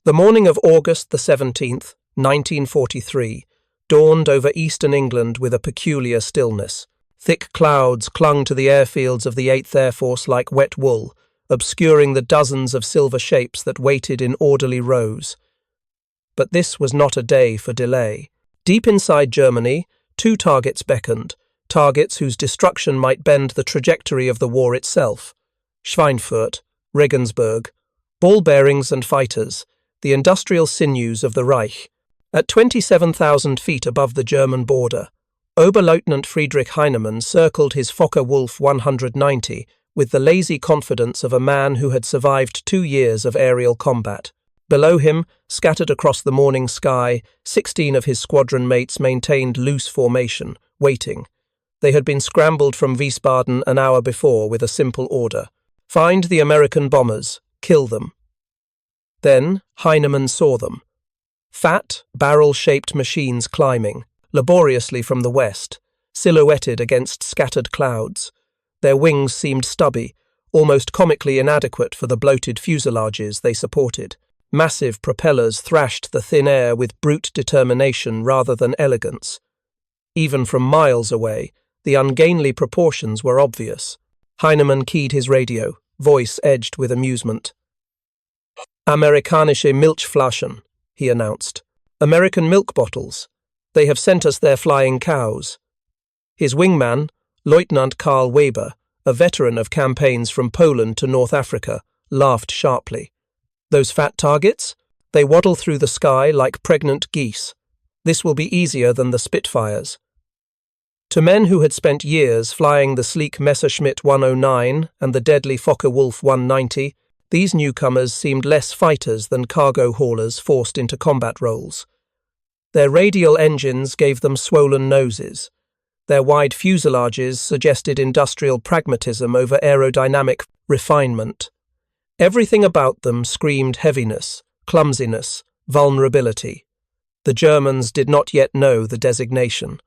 The morning of August the 17th, 1943, dawned over eastern England with a peculiar stillness. Thick clouds clung to the airfields of the 8th Air Force like wet wool, obscuring the dozens of silver shapes that waited in orderly rows. But this was not a day for delay. Deep inside Germany, two targets beckoned, targets whose destruction might bend the trajectory of the war itself. Schweinfurt, Regensburg, ball bearings and fighters, the industrial sinews of the Reich. At 27,000 feet above the German border, Oberleutnant Friedrich Heinemann circled his Fw190 with the lazy confidence of a man who had survived 2 years of aerial combat. Below him, scattered across the morning sky, 16 of his squadron mates maintained loose formation, waiting. They had been scrambled from Wiesbaden an hour before with a simple order: find the American bombers, kill them. Then Heinemann saw them. Fat, barrel-shaped machines climbing, laboriously from the west, silhouetted against scattered clouds. Their wings seemed stubby, almost comically inadequate for the bloated fuselages they supported. Massive propellers thrashed the thin air with brute determination rather than elegance. Even from miles away, the ungainly proportions were obvious. Heinemann keyed his radio, voice edged with amusement. Amerikanische Milchflaschen, he announced. American milk bottles. They have sent us their flying cows. His wingman, Lieutenant Karl Weber, a veteran of campaigns from Poland to North Africa, laughed sharply. Those fat targets? They waddle through the sky like pregnant geese. This will be easier than the Spitfires. To men who had spent years flying the sleek Messerschmitt 109 and the deadly Focke-Wulf 190, these newcomers seemed less fighters than cargo haulers forced into combat roles. Their radial engines gave them swollen noses. Their wide fuselages suggested industrial pragmatism over aerodynamic refinement. Everything about them screamed heaviness, clumsiness, vulnerability. The Germans did not yet know the designation.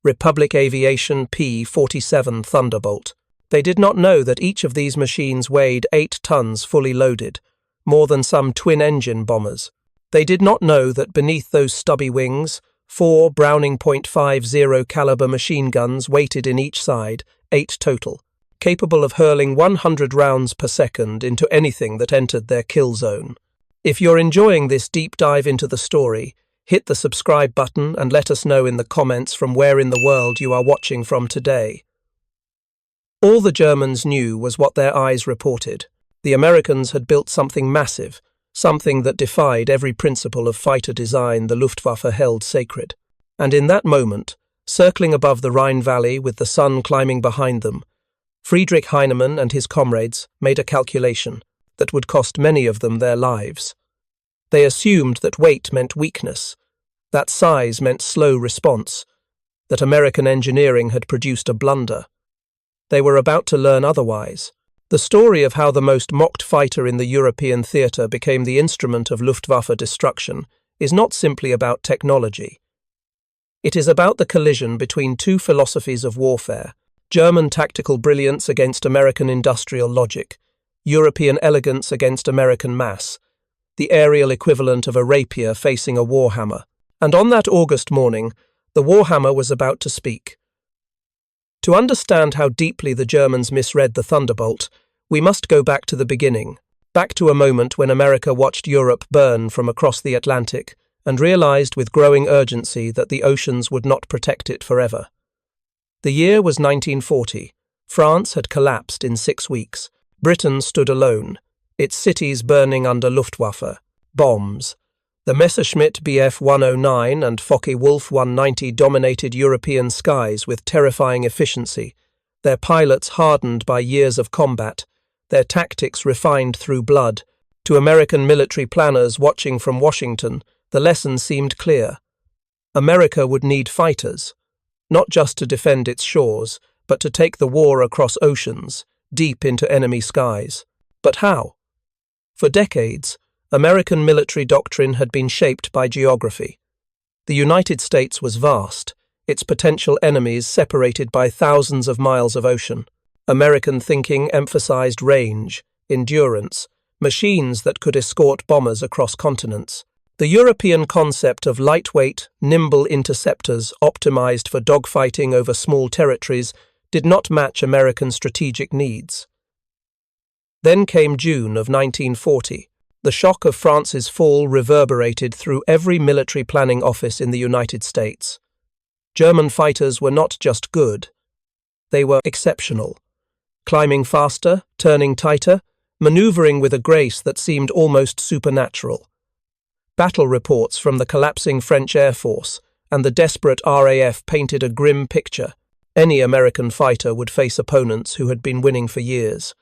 Republic Aviation P-47 Thunderbolt. They did not know that each of these machines weighed 8 tons fully loaded, more than some twin-engine bombers. They did not know that beneath those stubby wings, 4 Browning .50 caliber machine guns waited in each side, 8 total, capable of hurling 100 rounds per second into anything that entered their kill zone. If you're enjoying this deep dive into the story, hit the subscribe button and let us know in the comments from where in the world you are watching from today. All the Germans knew was what their eyes reported. The Americans had built something massive, something that defied every principle of fighter design the Luftwaffe held sacred. And in that moment, circling above the Rhine Valley with the sun climbing behind them, Friedrich Heinemann and his comrades made a calculation that would cost many of them their lives. They assumed that weight meant weakness, that size meant slow response, that American engineering had produced a blunder. They were about to learn otherwise. The story of how the most mocked fighter in the European theatre became the instrument of Luftwaffe destruction is not simply about technology. It is about the collision between two philosophies of warfare: German tactical brilliance against American industrial logic, European elegance against American mass, the aerial equivalent of a rapier facing a warhammer. And on that August morning, the warhammer was about to speak. To understand how deeply the Germans misread the Thunderbolt, we must go back to the beginning, back to a moment when America watched Europe burn from across the Atlantic and realized with growing urgency that the oceans would not protect it forever. The year was 1940. France had collapsed in 6 weeks. Britain stood alone, its cities burning under Luftwaffe, bombs. The Messerschmitt Bf 109 and Focke-Wulf 190 dominated European skies with terrifying efficiency, their pilots hardened by years of combat, their tactics refined through blood. To American military planners watching from Washington, the lesson seemed clear. America would need fighters, not just to defend its shores, but to take the war across oceans, deep into enemy skies. But how? For decades, American military doctrine had been shaped by geography. The United States was vast, its potential enemies separated by thousands of miles of ocean. American thinking emphasized range, endurance, machines that could escort bombers across continents. The European concept of lightweight, nimble interceptors optimized for dogfighting over small territories did not match American strategic needs. Then came June of 1940. The shock of France's fall reverberated through every military planning office in the United States. German fighters were not just good, they were exceptional. Climbing faster, turning tighter, maneuvering with a grace that seemed almost supernatural. Battle reports from the collapsing French Air Force and the desperate RAF painted a grim picture. Any American fighter would face opponents who had been winning for years.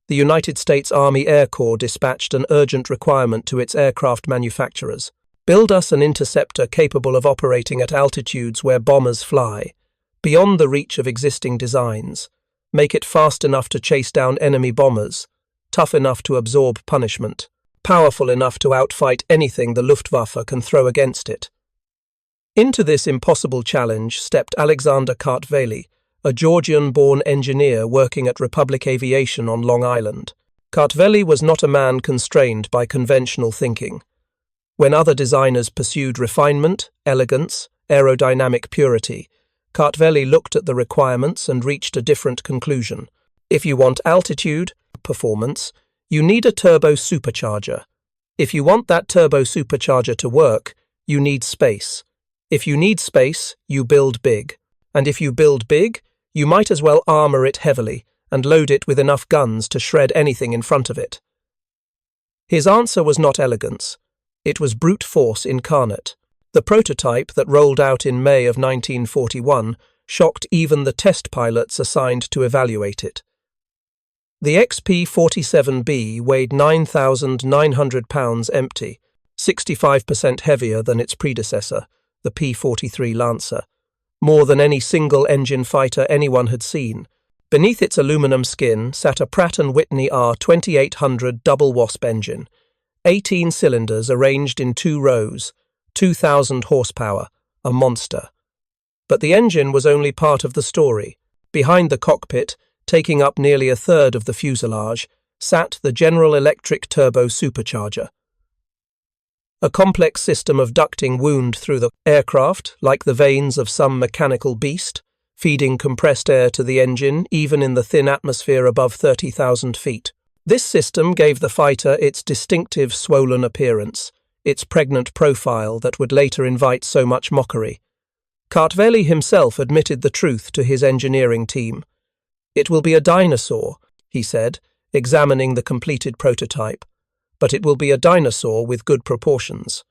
The United States Army Air Corps dispatched an urgent requirement to its aircraft manufacturers. Build us an interceptor capable of operating at altitudes where bombers fly, beyond the reach of existing designs. Make it fast enough to chase down enemy bombers, tough enough to absorb punishment, powerful enough to outfight anything the Luftwaffe can throw against it. Into this impossible challenge stepped Alexander Kartveli, a Georgian-born engineer working at Republic Aviation on Long Island. Kartveli was not a man constrained by conventional thinking. When other designers pursued refinement, elegance, aerodynamic purity, Kartveli looked at the requirements and reached a different conclusion. If you want altitude, performance, you need a turbo supercharger. If you want that turbo supercharger to work, you need space. If you need space, you build big. And if you build big, you might as well armor it heavily and load it with enough guns to shred anything in front of it. His answer was not elegance. It was brute force incarnate. The prototype that rolled out in May of 1941 shocked even the test pilots assigned to evaluate it. The XP-47B weighed 9,900 pounds empty, 65% heavier than its predecessor, the P-43 Lancer, more than any single-engine fighter anyone had seen. Beneath its aluminum skin sat a Pratt & Whitney R2800 double-wasp engine, 18 cylinders arranged in 2 rows, 2,000 horsepower, a monster. But the engine was only part of the story. Behind the cockpit, taking up nearly a third of the fuselage, sat the General Electric turbo supercharger. A complex system of ducting wound through the aircraft, like the veins of some mechanical beast, feeding compressed air to the engine even in the thin atmosphere above 30,000 feet. This system gave the fighter its distinctive swollen appearance, its pregnant profile that would later invite so much mockery. Kartveli himself admitted the truth to his engineering team. "It will be a dinosaur," he said, examining the completed prototype, "but it will be a dinosaur with good proportions."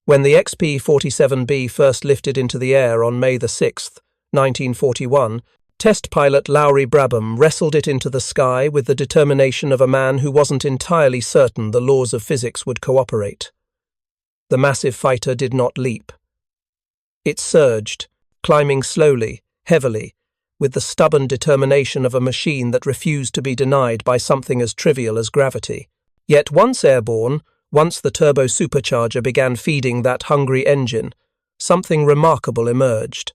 When the XP-47B first lifted into the air on May 6, 1941, test pilot Lowry Brabham wrestled it into the sky with the determination of a man who wasn't entirely certain the laws of physics would cooperate. The massive fighter did not leap. It surged, climbing slowly, heavily, with the stubborn determination of a machine that refused to be denied by something as trivial as gravity. Yet once airborne, once the turbo supercharger began feeding that hungry engine, something remarkable emerged.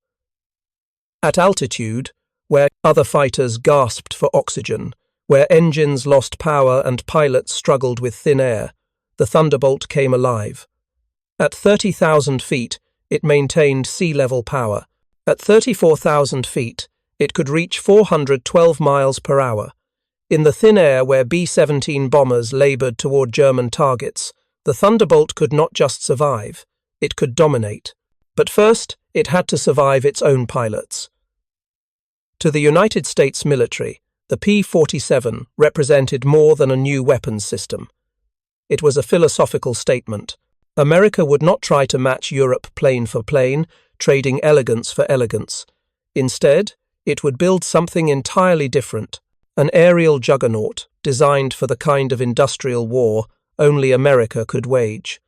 At altitude, where other fighters gasped for oxygen, where engines lost power and pilots struggled with thin air, the Thunderbolt came alive. At 30,000 feet, it maintained sea-level power. At 34,000 feet, it could reach 412 miles per hour. In the thin air where B-17 bombers labored toward German targets, the Thunderbolt could not just survive, it could dominate. But first, it had to survive its own pilots. To the United States military, the P-47 represented more than a new weapons system. It was a philosophical statement. America would not try to match Europe plane for plane, trading elegance for elegance. Instead, it would build something entirely different, an aerial juggernaut designed for the kind of industrial war only America could wage.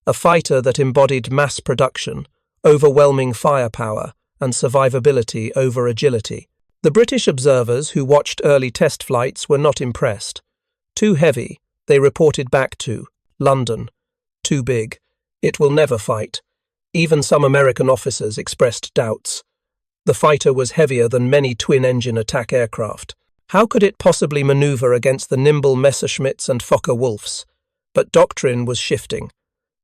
A fighter that embodied mass production, overwhelming firepower, and survivability over agility. The British observers who watched early test flights were not impressed. Too heavy, they reported back to London. Too big. It will never fight. Even some American officers expressed doubts. The fighter was heavier than many twin-engine attack aircraft. How could it possibly maneuver against the nimble Messerschmitts and Focke-Wulfs? But doctrine was shifting.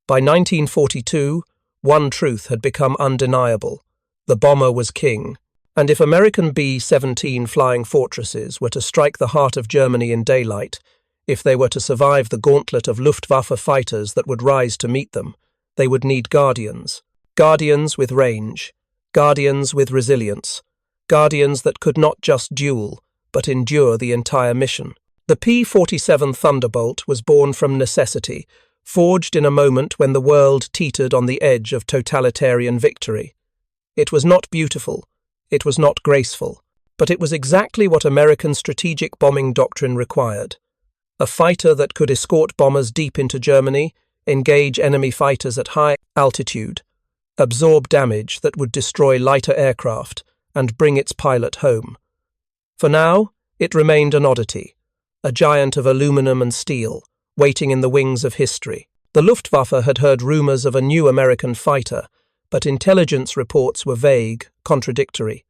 By 1942, one truth had become undeniable. The bomber was king. And if American B-17 flying fortresses were to strike the heart of Germany in daylight, if they were to survive the gauntlet of Luftwaffe fighters that would rise to meet them, they would need guardians. Guardians with range. Guardians with resilience. Guardians that could not just duel, but endure the entire mission. The P-47 Thunderbolt was born from necessity, forged in a moment when the world teetered on the edge of totalitarian victory. It was not beautiful, it was not graceful, but it was exactly what American strategic bombing doctrine required. A fighter that could escort bombers deep into Germany, engage enemy fighters at high altitude, absorb damage that would destroy lighter aircraft, and bring its pilot home. For now, it remained an oddity, a giant of aluminum and steel, waiting in the wings of history. The Luftwaffe had heard rumors of a new American fighter, but intelligence reports were vague, contradictory.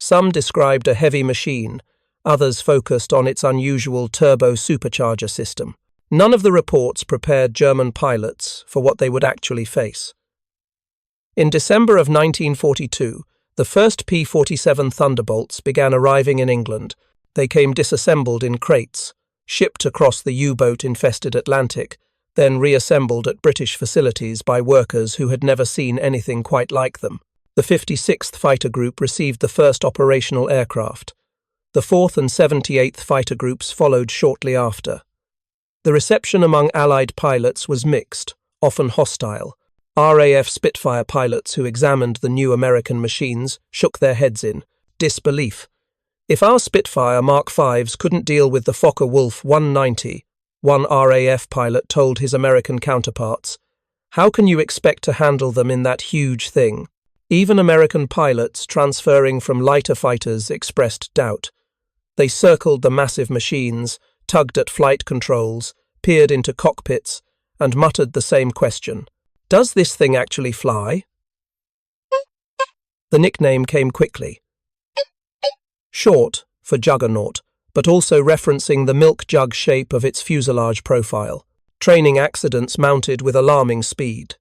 Some described a heavy machine, others focused on its unusual turbo-supercharger system. None of the reports prepared German pilots for what they would actually face. In December of 1942, the first P-47 Thunderbolts began arriving in England. They came disassembled in crates, shipped across the U-boat-infested Atlantic, then reassembled at British facilities by workers who had never seen anything quite like them. The 56th Fighter Group received the first operational aircraft. The 4th and 78th Fighter Groups followed shortly after. The reception among Allied pilots was mixed, often hostile. RAF Spitfire pilots who examined the new American machines shook their heads in disbelief. If our Spitfire Mark Vs couldn't deal with the Focke-Wulf 190, one RAF pilot told his American counterparts, how can you expect to handle them in that huge thing? Even American pilots transferring from lighter fighters expressed doubt. They circled the massive machines, tugged at flight controls, peered into cockpits, and muttered the same question. Does this thing actually fly? The nickname came quickly. Short for juggernaut, but also referencing the milk jug shape of its fuselage profile. Training accidents mounted with alarming speed.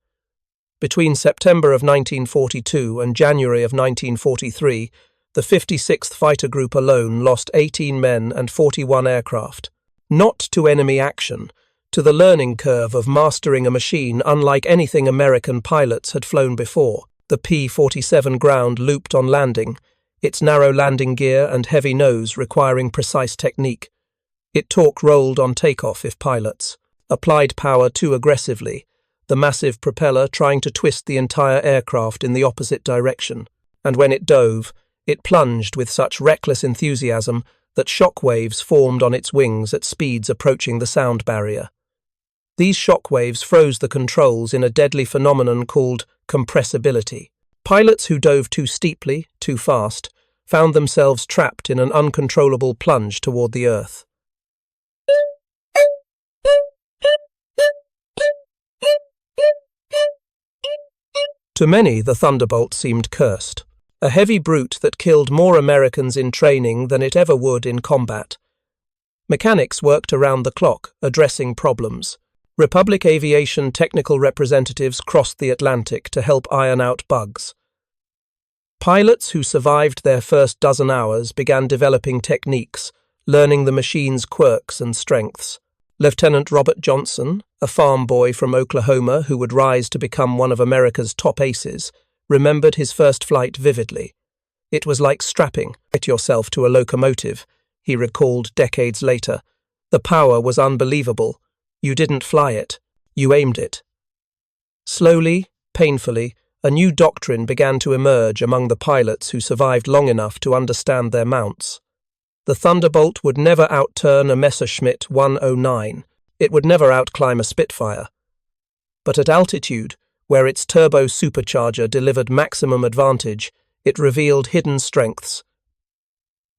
Between September of 1942 and January of 1943, the 56th Fighter Group alone lost 18 men and 41 aircraft. Not to enemy action, to the learning curve of mastering a machine unlike anything American pilots had flown before. The P-47 ground looped on landing, its narrow landing gear and heavy nose requiring precise technique. It torque-rolled on takeoff if pilots applied power too aggressively, the massive propeller trying to twist the entire aircraft in the opposite direction. And when it dove, it plunged with such reckless enthusiasm that shock waves formed on its wings at speeds approaching the sound barrier. These shock waves froze the controls in a deadly phenomenon called compressibility. Pilots who dove too steeply, too fast, found themselves trapped in an uncontrollable plunge toward the earth. To many, the Thunderbolt seemed cursed, a heavy brute that killed more Americans in training than it ever would in combat. Mechanics worked around the clock, addressing problems. Republic Aviation technical representatives crossed the Atlantic to help iron out bugs. Pilots who survived their first dozen hours began developing techniques, learning the machine's quirks and strengths. Lieutenant Robert Johnson, a farm boy from Oklahoma who would rise to become one of America's top aces, remembered his first flight vividly. It was like strapping yourself to a locomotive, he recalled decades later. The power was unbelievable. You didn't fly it, you aimed it. Slowly, painfully, a new doctrine began to emerge among the pilots who survived long enough to understand their mounts. The Thunderbolt would never outturn a Messerschmitt 109. It would never outclimb a Spitfire. But at altitude, where its turbo supercharger delivered maximum advantage, it revealed hidden strengths.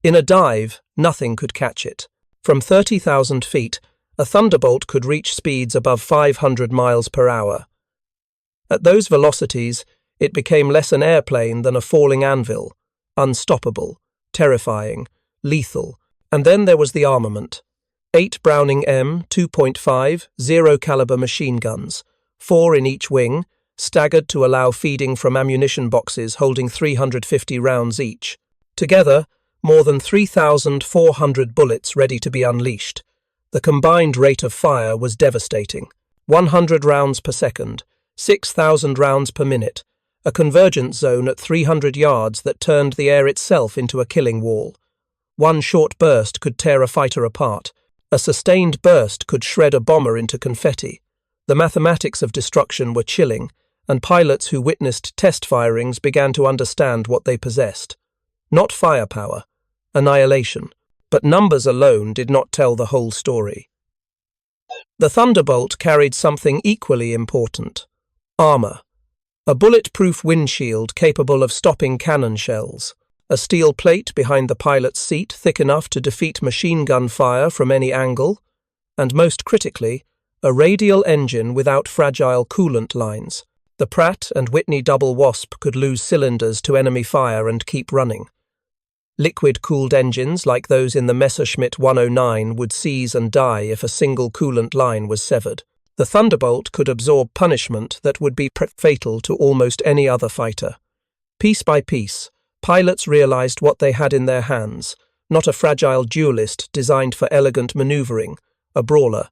In a dive, nothing could catch it. From 30,000 feet, a Thunderbolt could reach speeds above 500 miles per hour. At those velocities, it became less an airplane than a falling anvil, unstoppable, terrifying, lethal, And then there was the armament. 8 Browning M2.5 0-caliber machine guns, 4 in each wing, staggered to allow feeding from ammunition boxes holding 350 rounds each. Together, more than 3,400 bullets ready to be unleashed. The combined rate of fire was devastating. 100 rounds per second, 6,000 rounds per minute, a convergence zone at 300 yards that turned the air itself into a killing wall. One short burst could tear a fighter apart. A sustained burst could shred a bomber into confetti. The mathematics of destruction were chilling, and pilots who witnessed test firings began to understand what they possessed. Not firepower, annihilation, but numbers alone did not tell the whole story. The Thunderbolt carried something equally important: armor. A bulletproof windshield capable of stopping cannon shells, a steel plate behind the pilot's seat thick enough to defeat machine gun fire from any angle, and most critically, a radial engine without fragile coolant lines. The Pratt and Whitney double Wasp could lose cylinders to enemy fire and keep running. Liquid-cooled engines like those in the Messerschmitt 109 would seize and die if a single coolant line was severed. The Thunderbolt could absorb punishment that would be fatal to almost any other fighter. Piece by piece, pilots realized what they had in their hands, not a fragile duelist designed for elegant maneuvering, a brawler,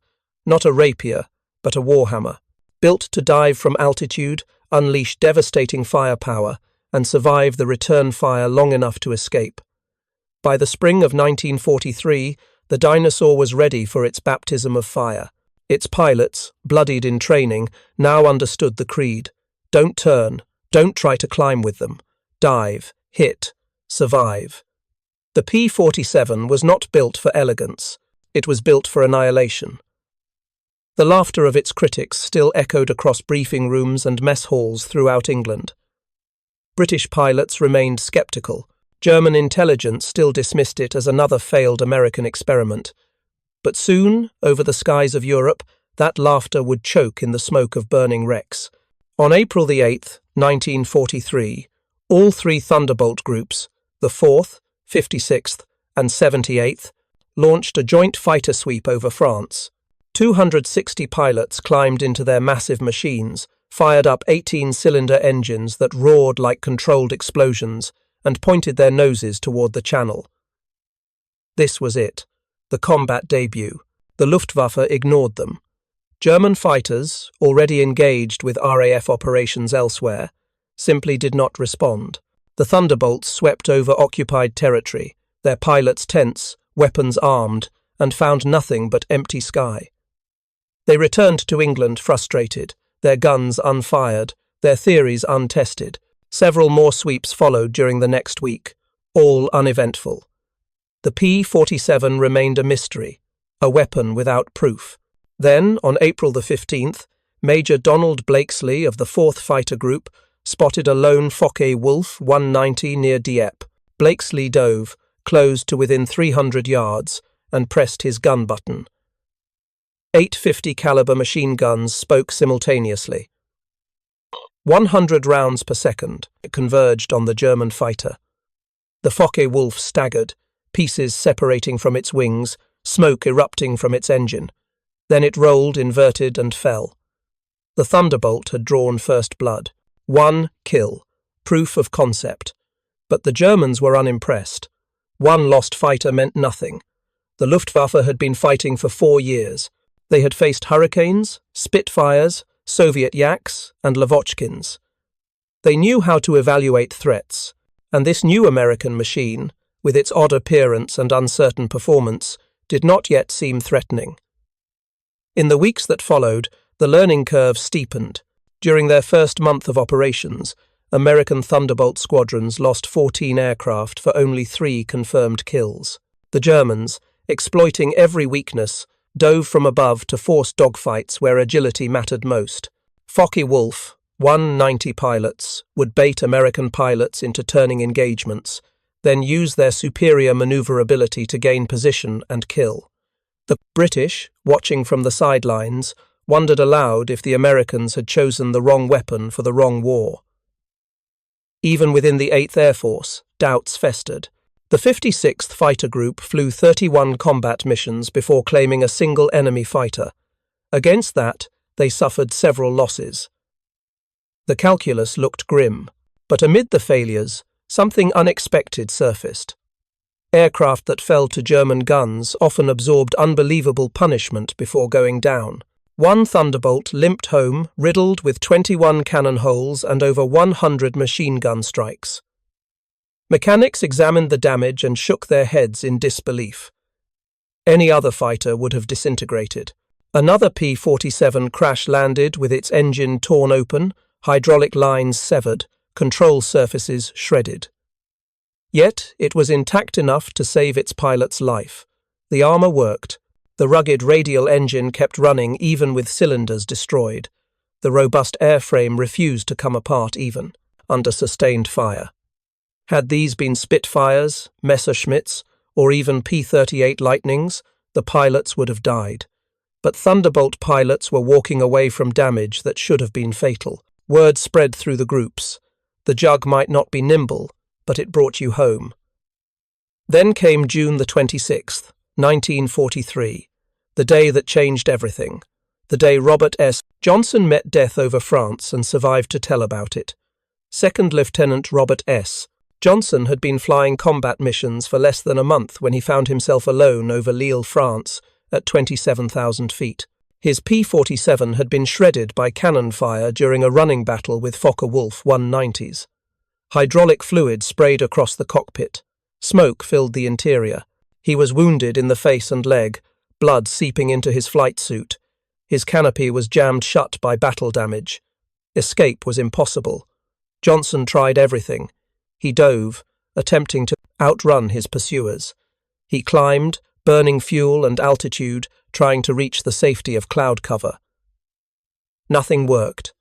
not a rapier, but a warhammer, built to dive from altitude, unleash devastating firepower, and survive the return fire long enough to escape. By the spring of 1943, the dinosaur was ready for its baptism of fire. Its pilots, bloodied in training, now understood the creed. Don't turn, don't try to climb with them. Dive, hit, survive. The P-47 was not built for elegance. It was built for annihilation. The laughter of its critics still echoed across briefing rooms and mess halls throughout England. British pilots remained skeptical. German intelligence still dismissed it as another failed American experiment. But soon, over the skies of Europe, that laughter would choke in the smoke of burning wrecks. On April the 8th, 1943, all 3 Thunderbolt groups, the 4th, 56th, and 78th, launched a joint fighter sweep over France. 260 pilots climbed into their massive machines, fired up 18-cylinder engines that roared like controlled explosions, and pointed their noses toward the Channel. This was it, the combat debut. The Luftwaffe ignored them. German fighters, already engaged with RAF operations elsewhere, simply did not respond. The Thunderbolts swept over occupied territory, their pilots tense, weapons armed, and found nothing but empty sky. They returned to England frustrated, their guns unfired, their theories untested. Several more sweeps followed during the next week, all uneventful. The P-47 remained a mystery, a weapon without proof. Then, on April the 15th, Major Donald Blakesley of the 4th Fighter Group spotted a lone Fw190 near Dieppe. Blakesley dove, closed to within 300 yards, and pressed his gun button. 8 50-caliber machine guns spoke simultaneously. 100 rounds per second converged on the German fighter. The Focke-Wulf staggered, pieces separating from its wings, smoke erupting from its engine. Then it rolled, inverted, and fell. The Thunderbolt had drawn first blood. 1 kill, proof of concept. But the Germans were unimpressed. 1 lost fighter meant nothing. The Luftwaffe had been fighting for 4 years. They had faced Hurricanes, Spitfires, Soviet Yaks, and Lavochkins. They knew how to evaluate threats, and this new American machine, with its odd appearance and uncertain performance, did not yet seem threatening. In the weeks that followed, the learning curve steepened. During their first month of operations, American Thunderbolt squadrons lost 14 aircraft for only 3 confirmed kills. The Germans, exploiting every weakness, dove from above to force dogfights where agility mattered most. Focke-Wulf, 190 pilots, would bait American pilots into turning engagements, then use their superior maneuverability to gain position and kill. The British, watching from the sidelines, wondered aloud if the Americans had chosen the wrong weapon for the wrong war. Even within the 8th Air Force, doubts festered. The 56th Fighter Group flew 31 combat missions before claiming a single enemy fighter. Against that, they suffered several losses. The calculus looked grim, but amid the failures, something unexpected surfaced. Aircraft that fell to German guns often absorbed unbelievable punishment before going down. One Thunderbolt limped home, riddled with 21 cannon holes and over 100 machine gun strikes. Mechanics examined the damage and shook their heads in disbelief. Any other fighter would have disintegrated. Another P-47 crash-landed with its engine torn open, hydraulic lines severed, control surfaces shredded. Yet it was intact enough to save its pilot's life. The armor worked. The rugged radial engine kept running even with cylinders destroyed. The robust airframe refused to come apart even under sustained fire. Had these been Spitfires, Messerschmitts, or even P-38 Lightnings, the pilots would have died. But Thunderbolt pilots were walking away from damage that should have been fatal. Word spread through the groups. The jug might not be nimble, but it brought you home. Then came June the 26th, 1943, the day that changed everything. The day Robert S. Johnson met death over France and survived to tell about it. Second Lieutenant Robert S. Johnson had been flying combat missions for less than a month when he found himself alone over Lille, France, at 27,000 feet. His P-47 had been shredded by cannon fire during a running battle with Fw190s. Hydraulic fluid sprayed across the cockpit. Smoke filled the interior. He was wounded in the face and leg, blood seeping into his flight suit. His canopy was jammed shut by battle damage. Escape was impossible. Johnson tried everything. He dove, attempting to outrun his pursuers. He climbed, burning fuel and altitude, trying to reach the safety of cloud cover. Nothing worked.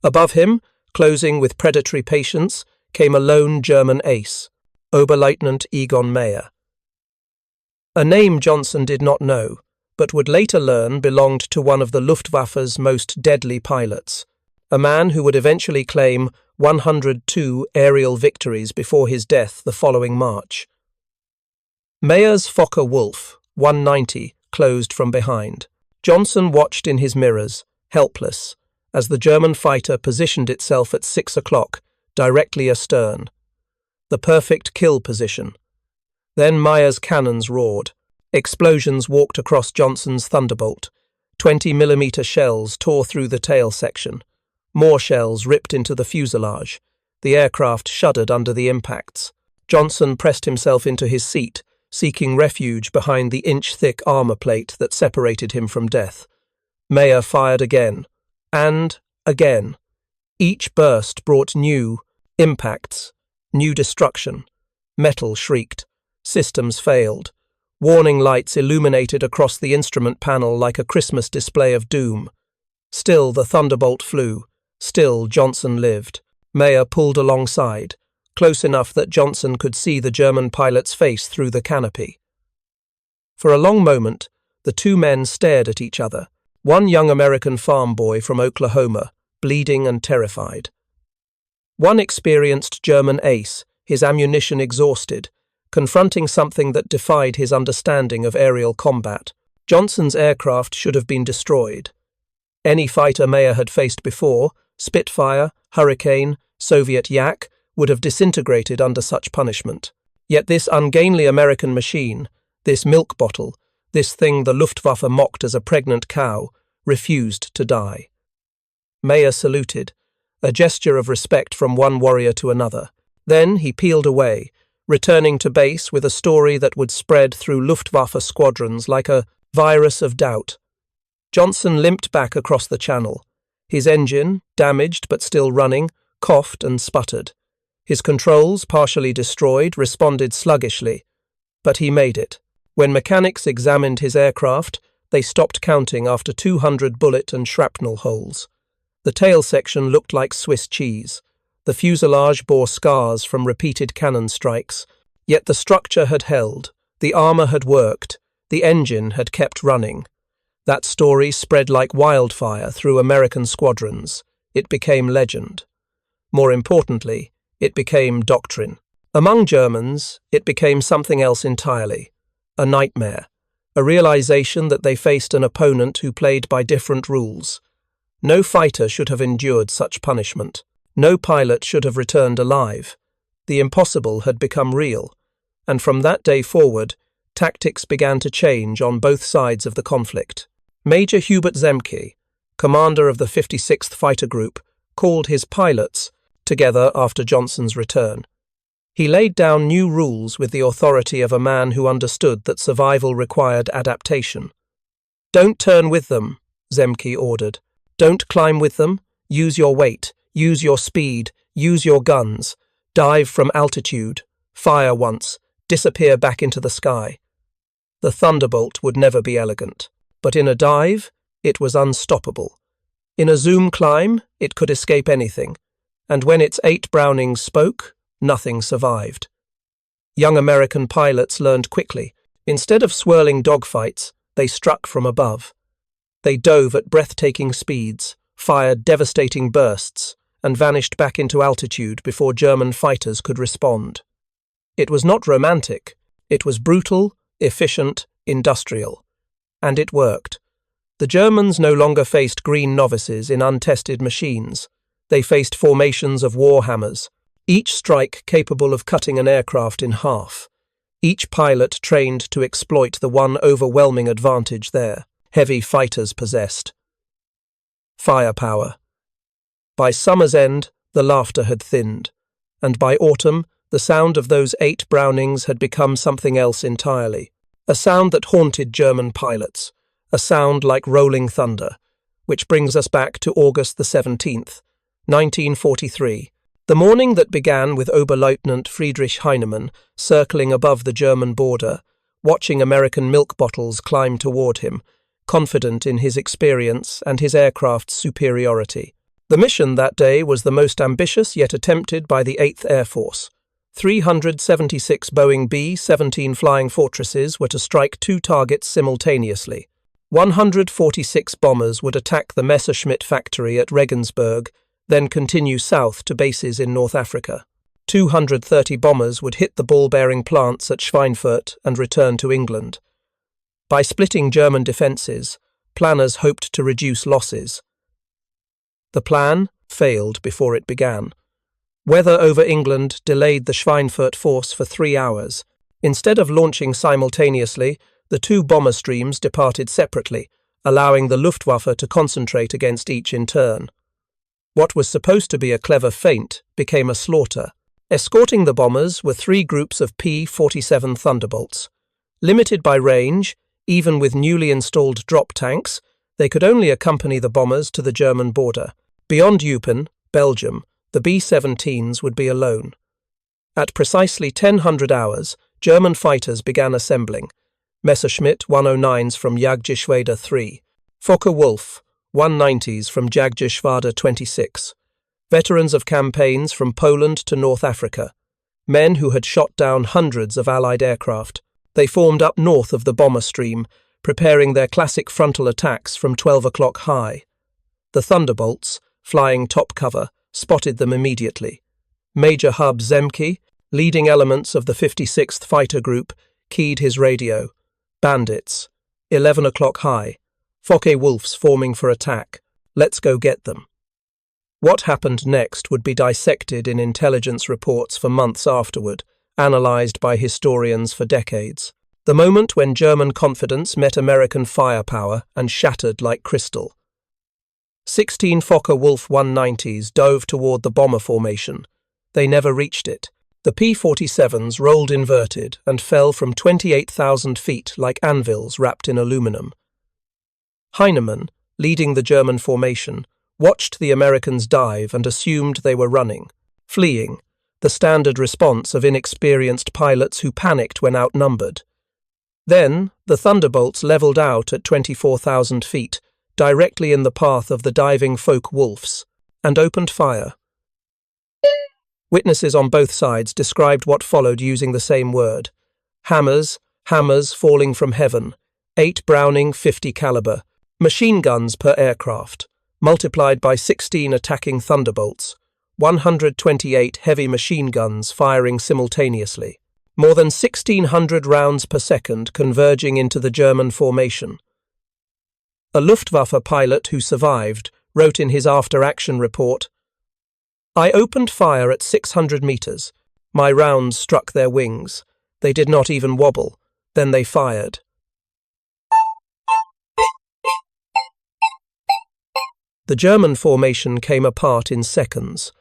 Above him, closing with predatory patience, came a lone German ace, Oberleutnant Egon Meyer. A name Johnson did not know, but would later learn belonged to one of the Luftwaffe's most deadly pilots, a man who would eventually claim 102 aerial victories before his death the following March. Meyer's Fw190 closed from behind. Johnson watched in his mirrors, helpless, as the German fighter positioned itself at 6 o'clock, directly astern. The perfect kill position. Then Meyer's cannons roared. Explosions walked across Johnson's Thunderbolt. 20mm shells tore through the tail section. More shells ripped into the fuselage. The aircraft shuddered under the impacts. Johnson pressed himself into his seat, seeking refuge behind the inch-thick armor plate that separated him from death. Meyer fired again, and again. Each burst brought new impacts, new destruction. Metal shrieked. Systems failed. Warning lights illuminated across the instrument panel like a Christmas display of doom. Still the Thunderbolt flew. Still Johnson lived. Meyer pulled alongside, close enough that Johnson could see the German pilot's face through the canopy. For a long moment, the two men stared at each other, one young American farm boy from Oklahoma, bleeding and terrified. One experienced German ace, his ammunition exhausted, confronting something that defied his understanding of aerial combat. Johnson's aircraft should have been destroyed. Any fighter Meyer had faced before, Spitfire, Hurricane, Soviet Yak, would have disintegrated under such punishment. Yet this ungainly American machine, this milk bottle, this thing the Luftwaffe mocked as a pregnant cow, refused to die. Meyer saluted, a gesture of respect from one warrior to another. Then he peeled away, returning to base with a story that would spread through Luftwaffe squadrons like a virus of doubt. Johnson limped back across the channel. His engine, damaged but still running, coughed and sputtered. His controls, partially destroyed, responded sluggishly. But he made it. When mechanics examined his aircraft, they stopped counting after 200 bullet and shrapnel holes. The tail section looked like Swiss cheese. The fuselage bore scars from repeated cannon strikes. Yet the structure had held. The armor had worked. The engine had kept running. That story spread like wildfire through American squadrons. It became legend. More importantly, it became doctrine. Among Germans, it became something else entirely, a nightmare, a realization that they faced an opponent who played by different rules. No fighter should have endured such punishment. No pilot should have returned alive. The impossible had become real, and from that day forward, tactics began to change on both sides of the conflict. Major Hubert Zemke, commander of the 56th Fighter Group, called his pilots together after Johnson's return. He laid down new rules with the authority of a man who understood that survival required adaptation. "Don't turn with them," Zemke ordered. "Don't climb with them. Use your weight. Use your speed. Use your guns. Dive from altitude. Fire once. Disappear back into the sky." The thunderbolt would never be elegant, but in a dive, it was unstoppable. In a zoom climb, it could escape anything, and when its 8 Brownings spoke, nothing survived. Young American pilots learned quickly. Instead of swirling dogfights, they struck from above. They dove at breathtaking speeds, fired devastating bursts, and vanished back into altitude before German fighters could respond. It was not romantic. It was brutal, efficient, industrial. And it worked. The Germans no longer faced green novices in untested machines. They faced formations of war hammers, each strike capable of cutting an aircraft in half. Each pilot trained to exploit the one overwhelming advantage their heavy fighters possessed: firepower. By summer's end, the laughter had thinned, and by autumn, the sound of those 8 Brownings had become something else entirely. A sound that haunted German pilots, a sound like rolling thunder, which brings us back to August the 17th, 1943, the morning that began with Oberleutnant Friedrich Heinemann circling above the German border, watching American milk bottles climb toward him, confident in his experience and his aircraft's superiority. The mission that day was the most ambitious yet attempted by the 8th Air Force. 376 Boeing B-17 Flying Fortresses were to strike 2 targets simultaneously. 146 bombers would attack the Messerschmitt factory at Regensburg, then continue south to bases in North Africa. 230 bombers would hit the ball-bearing plants at Schweinfurt and return to England. By splitting German defences, planners hoped to reduce losses. The plan failed before it began. Weather over England delayed the Schweinfurt force for 3 hours. Instead of launching simultaneously, the 2 bomber streams departed separately, allowing the Luftwaffe to concentrate against each in turn. What was supposed to be a clever feint became a slaughter. Escorting the bombers were 3 groups of P-47 Thunderbolts. Limited by range, even with newly installed drop tanks, they could only accompany the bombers to the German border. Beyond Eupen, Belgium, the B-17s would be alone. At precisely 1000 hours, German fighters began assembling. Messerschmitt 109s from Jagdgeschwader 3, Focke-Wulf 190s from Jagdgeschwader 26, veterans of campaigns from Poland to North Africa, men who had shot down hundreds of Allied aircraft. They formed up north of the bomber stream, preparing their classic frontal attacks from 12 o'clock high. The Thunderbolts, flying top cover, spotted them immediately. Major Hub Zemke, leading elements of the 56th Fighter Group, keyed his radio. Bandits, 11 o'clock high. Focke-Wulfs forming for attack. Let's go get them. What happened next would be dissected in intelligence reports for months afterward, analysed by historians for decades. The moment when German confidence met American firepower and shattered like crystal. 16 Focke-Wulf 190s dove toward the bomber formation. They never reached it. The P-47s rolled inverted and fell from 28,000 feet like anvils wrapped in aluminum. Heinemann, leading the German formation, watched the Americans dive and assumed they were running, fleeing, the standard response of inexperienced pilots who panicked when outnumbered. Then, the Thunderbolts leveled out at 24,000 feet, directly in the path of the diving Focke-Wulfs, and opened fire. Witnesses on both sides described what followed using the same word. Hammers falling from heaven, 8 Browning 50 caliber, machine guns per aircraft, multiplied by 16 attacking Thunderbolts, 128 heavy machine guns firing simultaneously, more than 1,600 rounds per second converging into the German formation. A Luftwaffe pilot who survived wrote in his after-action report, "I opened fire at 600 meters. My rounds struck their wings. They did not even wobble. Then they fired." The German formation came apart in seconds.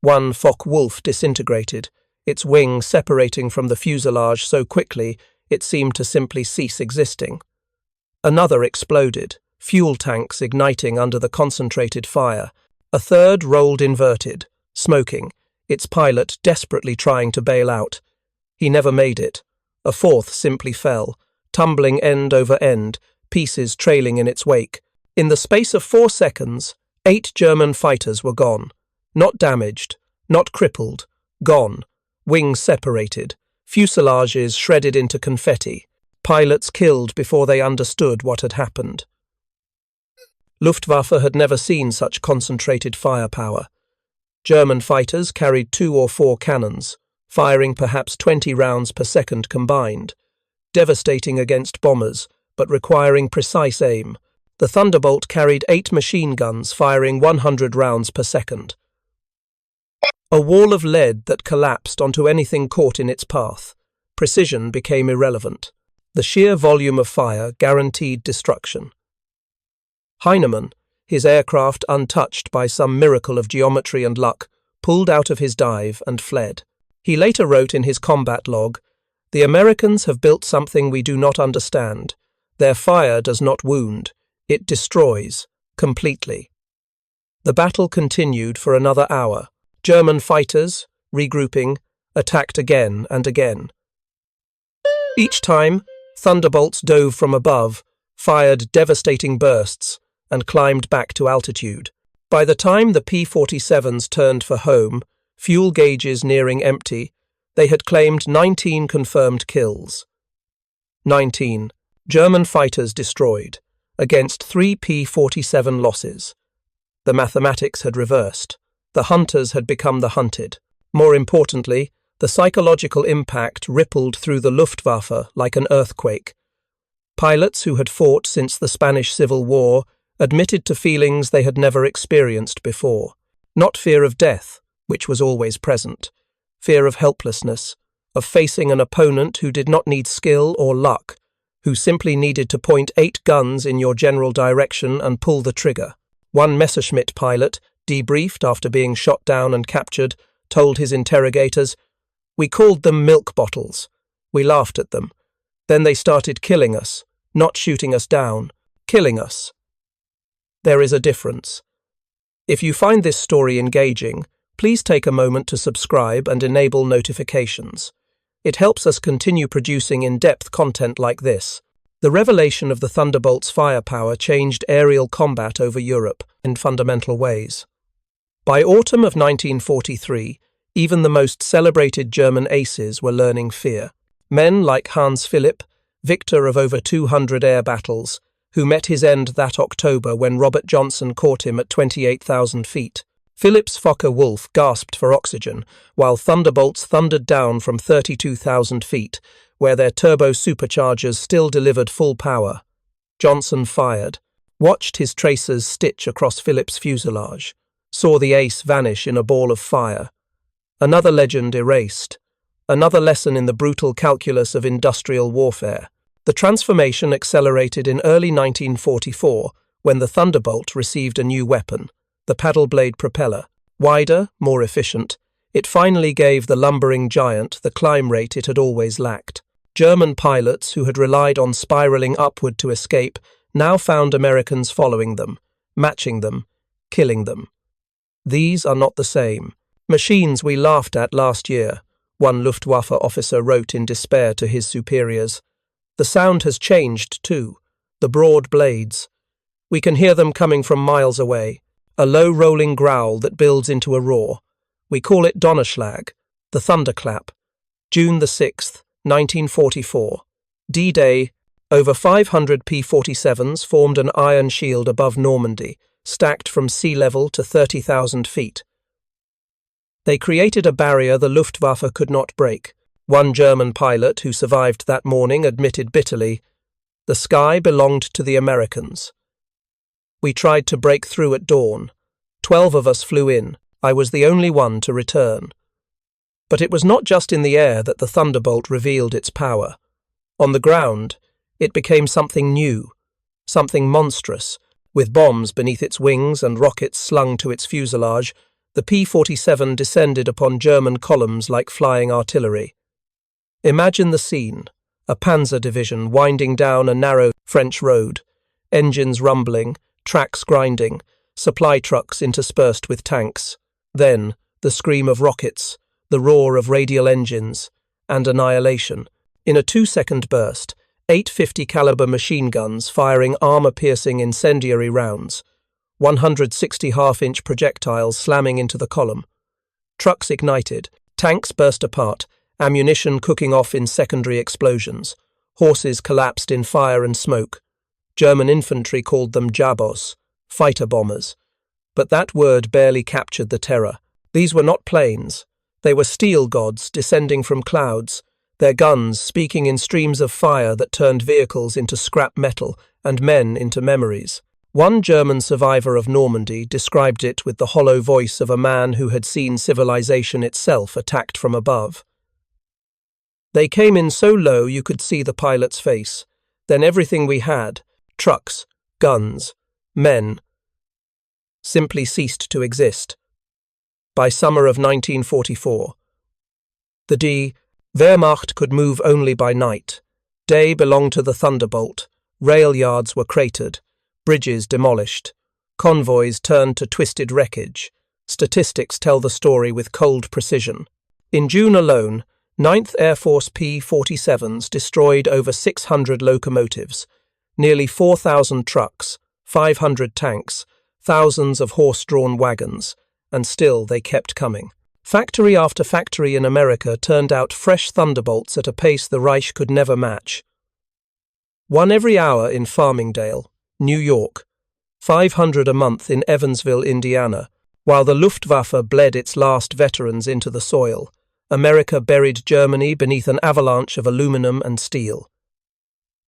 One Focke-Wulf disintegrated, its wing separating from the fuselage so quickly it seemed to simply cease existing. Another exploded, fuel tanks igniting under the concentrated fire. A third rolled inverted, smoking, its pilot desperately trying to bail out. He never made it. A fourth simply fell, tumbling end over end, pieces trailing in its wake. In the space of 4 seconds, 8 German fighters were gone. Not damaged, not crippled, gone. Wings separated, fuselages shredded into confetti, pilots killed before they understood what had happened. Luftwaffe had never seen such concentrated firepower. German fighters carried 2 or 4 cannons, firing perhaps 20 rounds per second combined, devastating against bombers, but requiring precise aim. The Thunderbolt carried 8 machine guns firing 100 rounds per second. A wall of lead that collapsed onto anything caught in its path. Precision became irrelevant. The sheer volume of fire guaranteed destruction. Heinemann, his aircraft untouched by some miracle of geometry and luck, pulled out of his dive and fled. He later wrote in his combat log, "The Americans have built something we do not understand. Their fire does not wound. It destroys, completely." The battle continued for another hour. German fighters, regrouping, attacked again and again. Each time, Thunderbolts dove from above, fired devastating bursts, and climbed back to altitude. By the time the P-47s turned for home, fuel gauges nearing empty, they had claimed 19 confirmed kills. 19 German fighters destroyed, against 3 P-47 losses. The mathematics had reversed. The hunters had become the hunted. More importantly, the psychological impact rippled through the Luftwaffe like an earthquake. Pilots who had fought since the Spanish Civil War admitted to feelings they had never experienced before. Not fear of death, which was always present. Fear of helplessness, of facing an opponent who did not need skill or luck, who simply needed to point 8 guns in your general direction and pull the trigger. One Messerschmitt pilot, debriefed after being shot down and captured, told his interrogators, "We called them milk bottles. We laughed at them. Then they started killing us, not shooting us down, killing us." There is a difference. If you find this story engaging, please take a moment to subscribe and enable notifications. It helps us continue producing in-depth content like this. The revelation of the Thunderbolt's firepower changed aerial combat over Europe in fundamental ways. By autumn of 1943, even the most celebrated German aces were learning fear. Men like Hans Philipp, victor of over 200 air battles, who met his end that October when Robert Johnson caught him at 28,000 feet. Philipp's Focke-Wulf gasped for oxygen, while Thunderbolts thundered down from 32,000 feet, where their turbo-superchargers still delivered full power. Johnson fired, watched his tracers stitch across Philipp's fuselage, saw the ace vanish in a ball of fire. Another legend erased, another lesson in the brutal calculus of industrial warfare. The transformation accelerated in early 1944 when the Thunderbolt received a new weapon, the paddle blade propeller. Wider, more efficient, it finally gave the lumbering giant the climb rate it had always lacked. German pilots who had relied on spiraling upward to escape now found Americans following them, matching them, killing them. "These are not the same. Machines we laughed at last year," one Luftwaffe officer wrote in despair to his superiors. "The sound has changed too, the broad blades. We can hear them coming from miles away, a low rolling growl that builds into a roar. We call it Donnerschlag, the thunderclap." June the 6th, 1944. D-Day. Over 500 P-47s formed an iron shield above Normandy, stacked from sea level to 30,000 feet. They created a barrier the Luftwaffe could not break. One German pilot who survived that morning admitted bitterly, "The sky belonged to the Americans. We tried to break through at dawn. 12 of us flew in. I was the only one to return." But it was not just in the air that the Thunderbolt revealed its power. On the ground, it became something new, something monstrous. With bombs beneath its wings and rockets slung to its fuselage, the P-47 descended upon German columns like flying artillery. Imagine the scene: a panzer division winding down a narrow French road, engines rumbling, tracks grinding, supply trucks interspersed with tanks. Then, the scream of rockets, the roar of radial engines, and annihilation. In a 2-second burst, 850 caliber machine guns firing armor-piercing incendiary rounds, 160 half-inch projectiles slamming into the column. Trucks ignited, tanks burst apart, ammunition cooking off in secondary explosions. Horses collapsed in fire and smoke. German infantry called them Jabos, fighter bombers. But that word barely captured the terror. These were not planes. They were steel gods descending from clouds, their guns speaking in streams of fire that turned vehicles into scrap metal and men into memories. One German survivor of Normandy described it with the hollow voice of a man who had seen civilization itself attacked from above. "They came in so low you could see the pilot's face. Then everything we had, trucks, guns, men, simply ceased to exist." By summer of 1944, the Wehrmacht could move only by night. Day belonged to the Thunderbolt. Rail yards were cratered, bridges demolished, convoys turned to twisted wreckage. Statistics tell the story with cold precision. In June alone, 9th Air Force P-47s destroyed over 600 locomotives, nearly 4,000 trucks, 500 tanks, thousands of horse-drawn wagons, and still they kept coming. Factory after factory in America turned out fresh Thunderbolts at a pace the Reich could never match. One every hour in Farmingdale, New York, 500 a month in Evansville, Indiana. While the Luftwaffe bled its last veterans into the soil, America buried Germany beneath an avalanche of aluminum and steel.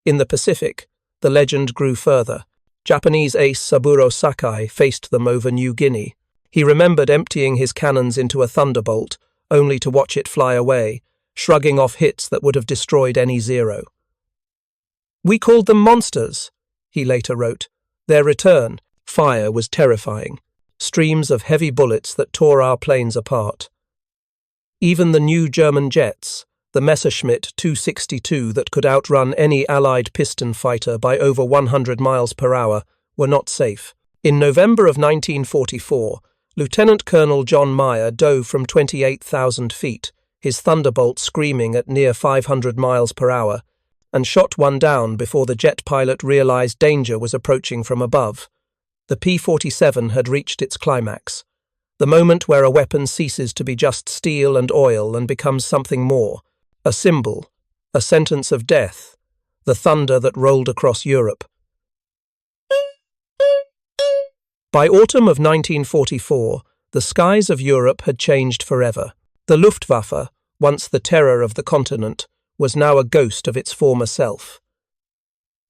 In the Pacific, the legend grew further. Japanese ace Saburo Sakai faced them over New Guinea. He remembered emptying his cannons into a Thunderbolt, only to watch it fly away, shrugging off hits that would have destroyed any Zero. "We called them monsters," he later wrote. Their return, fire, was terrifying. Streams of heavy bullets that tore our planes apart. Even the new German jets, the Messerschmitt 262 that could outrun any Allied piston fighter by over 100 miles per hour, were not safe. In November of 1944, Lieutenant Colonel John Meyer dove from 28,000 feet, his Thunderbolt screaming at near 500 miles per hour, and shot one down before the jet pilot realized danger was approaching from above. The P-47 had reached its climax, the moment where a weapon ceases to be just steel and oil and becomes something more, a symbol, a sentence of death, the thunder that rolled across Europe. By autumn of 1944, the skies of Europe had changed forever. The Luftwaffe, once the terror of the continent, was now a ghost of its former self.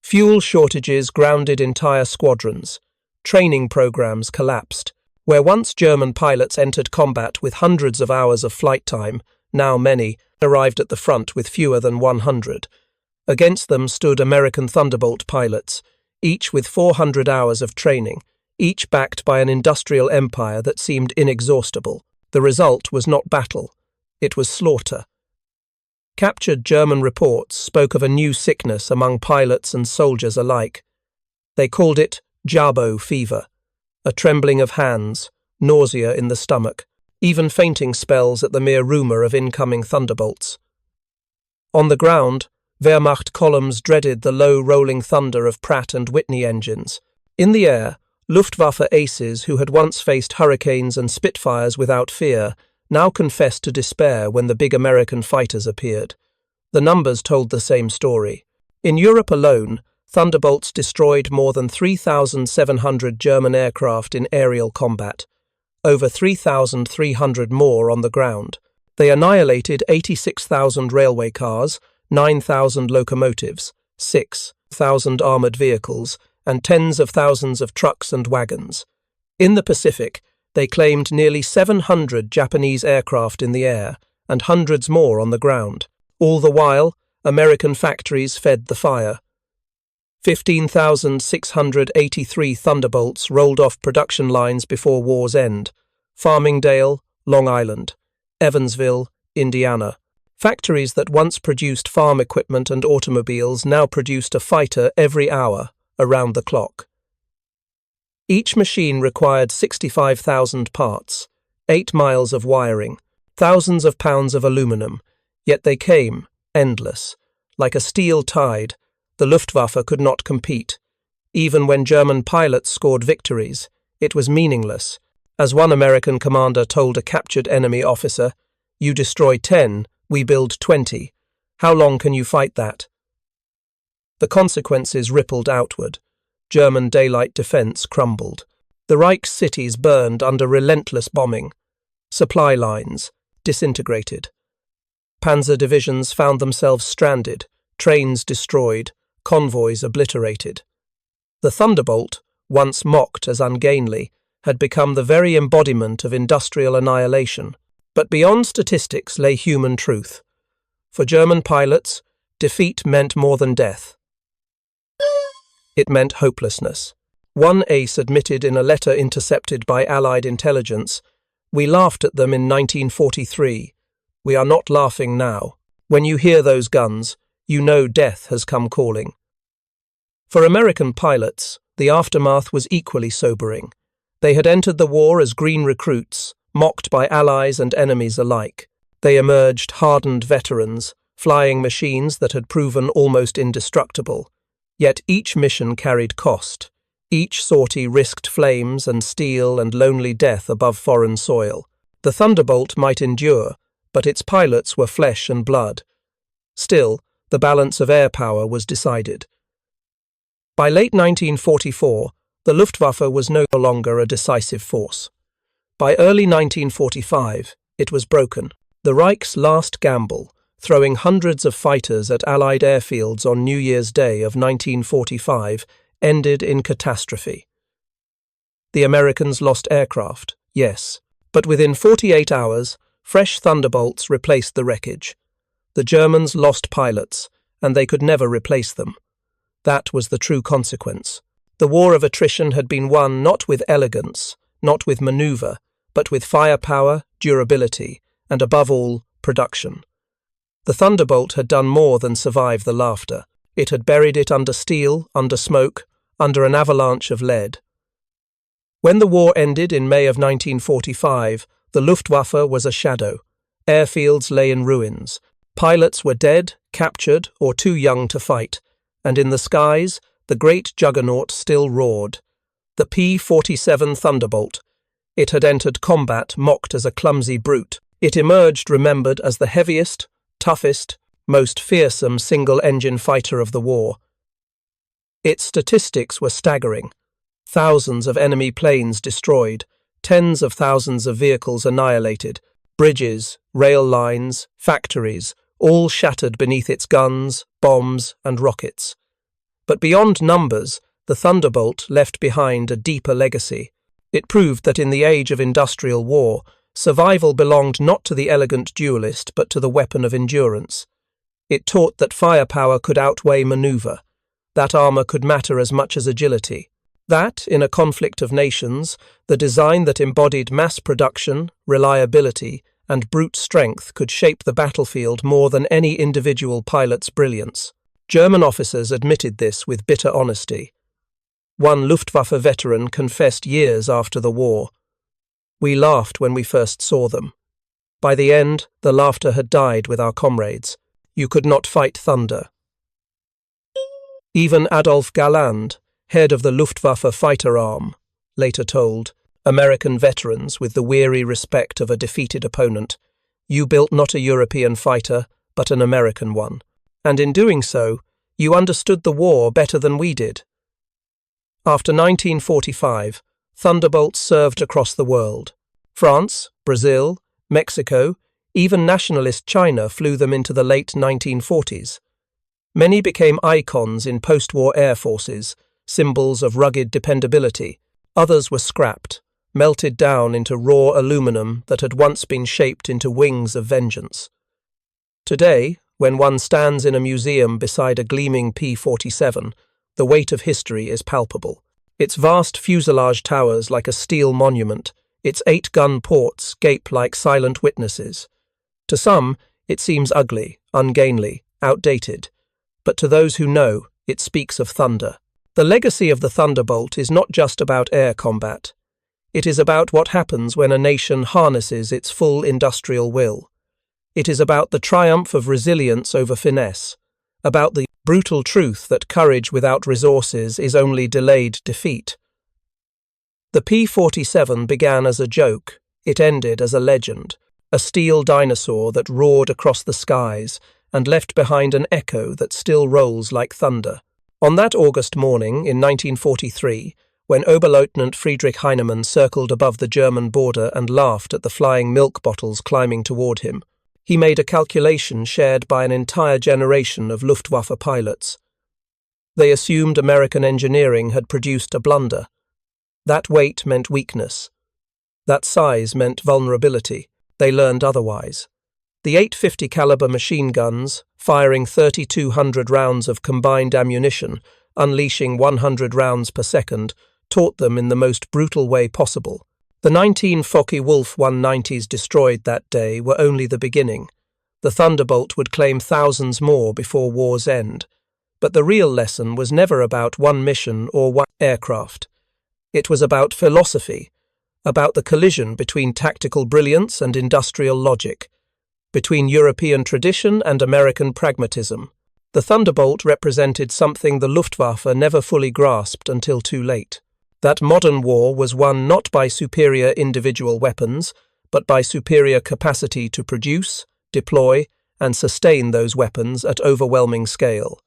Fuel shortages grounded entire squadrons. Training programs collapsed. Where once German pilots entered combat with hundreds of hours of flight time, now many arrived at the front with fewer than 100. Against them stood American Thunderbolt pilots, each with 400 hours of training, each backed by an industrial empire that seemed inexhaustible. The result was not battle, it was slaughter. Captured German reports spoke of a new sickness among pilots and soldiers alike. They called it Jabo fever, a trembling of hands, nausea in the stomach, even fainting spells at the mere rumour of incoming Thunderbolts. On the ground, Wehrmacht columns dreaded the low rolling thunder of Pratt and Whitney engines. In the air, Luftwaffe aces who had once faced Hurricanes and Spitfires without fear now confessed to despair when the big American fighters appeared. The numbers told the same story. In Europe alone, Thunderbolts destroyed more than 3,700 German aircraft in aerial combat. over 3,300 more on the ground. They annihilated 86,000 railway cars, 9,000 locomotives, 6,000 armoured vehicles, and tens of thousands of trucks and wagons. In the Pacific, they claimed nearly 700 Japanese aircraft in the air and hundreds more on the ground. All the while, American factories fed the fire. 15,683 Thunderbolts rolled off production lines before war's end. Farmingdale, Long Island. Evansville, Indiana. Factories that once produced farm equipment and automobiles now produced a fighter every hour, around the clock. Each machine required 65,000 parts, 8 miles of wiring, thousands of pounds of aluminum, yet they came, endless. Like a steel tide, the Luftwaffe could not compete. Even when German pilots scored victories, it was meaningless. As one American commander told a captured enemy officer, "You destroy 10, we build 20. How long can you fight that?" The consequences rippled outward. German daylight defense crumbled. The Reich's cities burned under relentless bombing. Supply lines disintegrated. Panzer divisions found themselves stranded, trains destroyed, convoys obliterated. The Thunderbolt, once mocked as ungainly, had become the very embodiment of industrial annihilation. But beyond statistics lay human truth. For German pilots, defeat meant more than death. It meant hopelessness. One ace admitted in a letter intercepted by Allied intelligence, "We laughed at them in 1943. We are not laughing now. When you hear those guns, you know death has come calling." For American pilots, the aftermath was equally sobering. They had entered the war as green recruits, mocked by allies and enemies alike. They emerged hardened veterans, flying machines that had proven almost indestructible. Yet each mission carried cost. Each sortie risked flames and steel and lonely death above foreign soil. The Thunderbolt might endure, but its pilots were flesh and blood. Still, the balance of air power was decided. By late 1944, the Luftwaffe was no longer a decisive force. By early 1945, it was broken. The Reich's last gamble, throwing hundreds of fighters at Allied airfields on New Year's Day of 1945, ended in catastrophe. The Americans lost aircraft, yes, but within 48 hours, fresh Thunderbolts replaced the wreckage. The Germans lost pilots, and they could never replace them. That was the true consequence. The war of attrition had been won not with elegance, not with maneuver, but with firepower, durability, and above all, production. The Thunderbolt had done more than survive the laughter. It had buried it under steel, under smoke, under an avalanche of lead. When the war ended in May of 1945, the Luftwaffe was a shadow. Airfields lay in ruins. Pilots were dead, captured, or too young to fight. And in the skies, the great juggernaut still roared. The P-47 Thunderbolt. It had entered combat mocked as a clumsy brute. It emerged remembered as the heaviest, toughest, most fearsome single-engine fighter of the war. Its statistics were staggering. Thousands of enemy planes destroyed, tens of thousands of vehicles annihilated, bridges, rail lines, factories, all shattered beneath its guns, bombs, and rockets. But beyond numbers, the Thunderbolt left behind a deeper legacy. It proved that in the age of industrial war, survival belonged not to the elegant duelist but to the weapon of endurance. It taught that firepower could outweigh maneuver, that armour could matter as much as agility, that, in a conflict of nations, the design that embodied mass production, reliability, and brute strength could shape the battlefield more than any individual pilot's brilliance. German officers admitted this with bitter honesty. One Luftwaffe veteran confessed years after the war, "We laughed when we first saw them. By the end, the laughter had died with our comrades. You could not fight thunder." Even Adolf Galland, head of the Luftwaffe fighter arm, later told American veterans with the weary respect of a defeated opponent, "You built not a European fighter, but an American one. And in doing so, you understood the war better than we did." After 1945, Thunderbolts served across the world. France, Brazil, Mexico, even nationalist China flew them into the late 1940s. Many became icons in post-war air forces, symbols of rugged dependability. Others were scrapped, melted down into raw aluminum that had once been shaped into wings of vengeance. Today, when one stands in a museum beside a gleaming P-47, the weight of history is palpable. Its vast fuselage towers like a steel monument, its 8-gun ports gape like silent witnesses. To some, it seems ugly, ungainly, outdated, but to those who know, it speaks of thunder. The legacy of the Thunderbolt is not just about air combat. It is about what happens when a nation harnesses its full industrial will. It is about the triumph of resilience over finesse, about the brutal truth that courage without resources is only delayed defeat. The P-47 began as a joke, it ended as a legend, a steel dinosaur that roared across the skies and left behind an echo that still rolls like thunder. On that August morning in 1943, when Oberleutnant Friedrich Heinemann circled above the German border and laughed at the flying milk bottles climbing toward him, he made a calculation shared by an entire generation of Luftwaffe pilots. They assumed American engineering had produced a blunder. That weight meant weakness. That size meant vulnerability. They learned otherwise. The 850 caliber machine guns, firing 3,200 rounds of combined ammunition, unleashing 100 rounds per second, taught them in the most brutal way possible. The 19 Fw190s destroyed that day were only the beginning. The Thunderbolt would claim thousands more before war's end. But the real lesson was never about one mission or one aircraft. It was about philosophy, about the collision between tactical brilliance and industrial logic, between European tradition and American pragmatism. The Thunderbolt represented something the Luftwaffe never fully grasped until too late. That modern war was won not by superior individual weapons, but by superior capacity to produce, deploy, and sustain those weapons at overwhelming scale.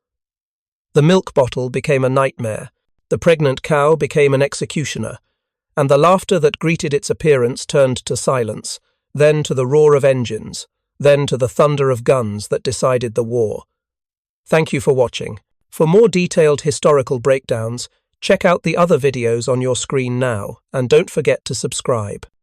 The milk bottle became a nightmare, the pregnant cow became an executioner, and the laughter that greeted its appearance turned to silence, then to the roar of engines, then to the thunder of guns that decided the war. Thank you for watching. For more detailed historical breakdowns, check out the other videos on your screen now, and don't forget to subscribe.